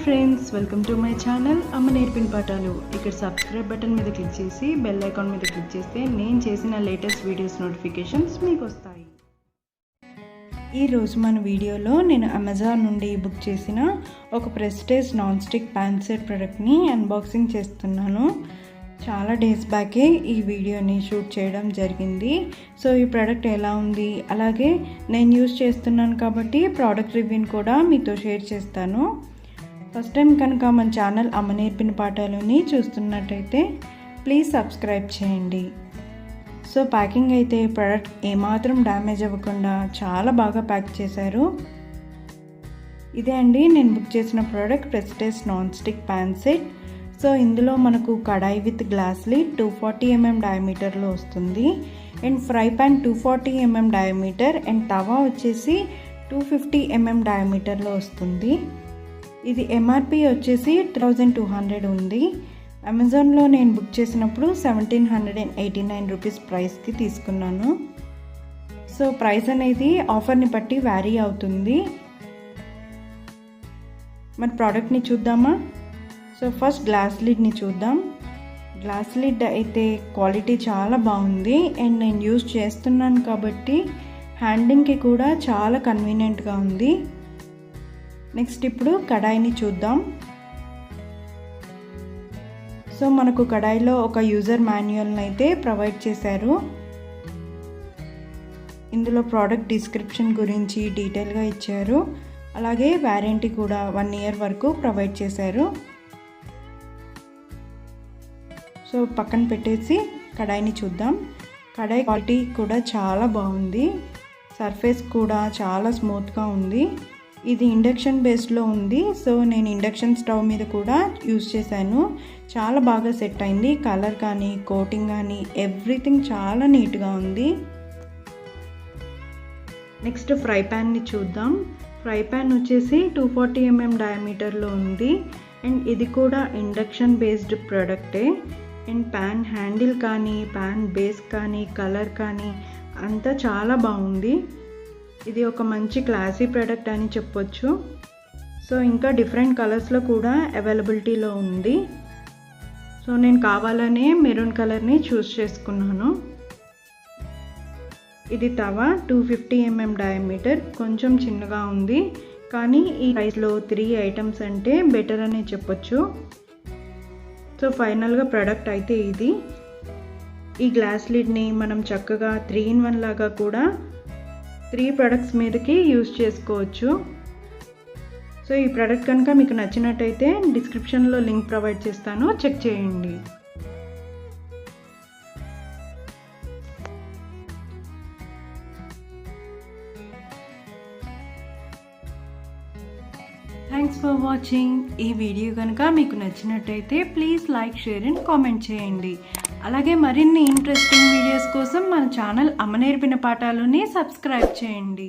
Friends, welcome to my channel అమ్మ నేర్పిన పాఠాలు. ఇక్కడ సబ్స్క్రైబ్ బటన్ మీద క్లిక్ చేసి బెల్ ఐకాన్ మీద క్లిక్ చేస్తే నేను చేసిన లేటెస్ట్ వీడియోస్ నోటిఫికేషన్స్ మీకు వస్తాయి. ఈరోజు మన వీడియోలో నేను అమెజాన్ నుండి బుక్ చేసిన ఒక prestige non stick pan set ప్రోడక్ట్ని అన్బాక్సింగ్ చేస్తున్నాను. చాలా డేస్ బ్యాకే ఈ వీడియోని షూట్ చేయడం జరిగింది. సో ఈ ప్రోడక్ట్ ఎలా ఉంది, అలాగే నేను యూజ్ చేస్తున్నాను కాబట్టి ప్రోడక్ట్ రివ్యూని కూడా మీతో షేర్ చేస్తాను. ఫస్ట్ టైం కనుక మన ఛానల్ అమ్మ నేర్పిన పాఠాలని చూస్తున్నట్టయితే ప్లీజ్ సబ్స్క్రైబ్ చేయండి. సో ప్యాకింగ్ అయితే ప్రోడక్ట్ ఏమాత్రం డ్యామేజ్ అవ్వకుండా చాలా బాగా ప్యాక్ చేశారు. ఇదే అండి నేను బుక్ చేసిన product Prestige non stick pan set. So ఇందులో మనకు kadai with glass lid 240 mm డయామీటర్లో వస్తుంది. And fry pan 240 mm diameter and tawa వచ్చేసి 250 mm డయామీటర్లో వస్తుంది. ఇది ఎంఆర్పి వచ్చేసి 3200 ఉంది. అమెజాన్లో నేను బుక్ చేసినప్పుడు 1789 రూపీస్ ప్రైస్కి తీసుకున్నాను. సో ప్రైస్ అనేది ఆఫర్ని బట్టి వ్యారీ అవుతుంది. మరి ప్రోడక్ట్ని చూద్దామా? సో ఫస్ట్ గ్లాస్ లిడ్ని చూద్దాం. గ్లాస్ లిడ్ అయితే క్వాలిటీ చాలా బాగుంది అండ్ నేను యూజ్ చేస్తున్నాను కాబట్టి హ్యాండింగ్కి కూడా చాలా కన్వీనియంట్గా ఉంది. నెక్స్ట్ ఇప్పుడు కడాయిని చూద్దాం. సో మనకు కడాయిలో ఒక యూజర్ మాన్యువల్ని అయితే ప్రొవైడ్ చేశారు. ఇందులో ప్రోడక్ట్ డిస్క్రిప్షన్ గురించి డీటెయిల్గా ఇచ్చారు. అలాగే వారంటీ కూడా 1 year వరకు ప్రొవైడ్ చేశారు. సో పక్కన పెట్టేసి కడాయిని చూద్దాం. కడాయి క్వాలిటీ కూడా చాలా బాగుంది. సర్ఫేస్ కూడా చాలా స్మూత్గా ఉంది. ఇది ఇండక్షన్ బేస్లో ఉంది. సో నేను ఇండక్షన్ స్టవ్ మీద కూడా యూజ్ చేశాను. చాలా బాగా సెట్ అయింది. కలర్ కానీ కోటింగ్ కానీ ఎవ్రీథింగ్ చాలా నీట్గా ఉంది. నెక్స్ట్ ఫ్రై ప్యాన్ని చూద్దాం. ఫ్రై ప్యాన్ వచ్చేసి 240 mm డయామీటర్లో ఉంది. అండ్ ఇది కూడా ఇండక్షన్ బేస్డ్ ప్రోడక్టే. అండ్ ప్యాన్ హ్యాండిల్ కానీ ప్యాన్ బేస్ కానీ కలర్ కానీ అంతా చాలా బాగుంది. ఇది ఒక మంచి క్లాసీ ప్రోడక్ట్ అని చెప్పొచ్చు. సో ఇంకా డిఫరెంట్ కలర్స్లో కూడా అవైలబిలిటీలో ఉంది. సో నేను కావాలనే మెరూన్ కలర్ని చూస్ చేసుకున్నాను. ఇది తవా 250 mm డయామీటర్, కొంచెం చిన్నగా ఉంది. కానీ ఈ ప్రైస్లో 3 ఐటమ్స్ అంటే బెటర్ అనే చెప్పొచ్చు. సో ఫైనల్గా ప్రోడక్ట్ అయితే ఇది. ఈ గ్లాస్ లిడ్ని మనం చక్కగా 3-in-1 లాగా కూడా 3 ప్రొడక్ట్స్ మీదకి యూజ్ చేసుకోవచ్చు. సో ఈ ప్రోడక్ట్ కనుక మీకు నచ్చినట్టయితే డిస్క్రిప్షన్లో లింక్ ప్రొవైడ్ చేస్తాను, చెక్ చేయండి. Thanks for watching. ఈ వీడియో కనుక మీకు నచ్చినట్టయితే please like, share and comment చేయండి. అలాగే మరిన్ని ఇంట్రెస్టింగ్ వీడియోస్ కోసం మన ఛానల్ అమ్మ నేర్పిన పాఠాలని సబ్స్క్రైబ్ చేయండి.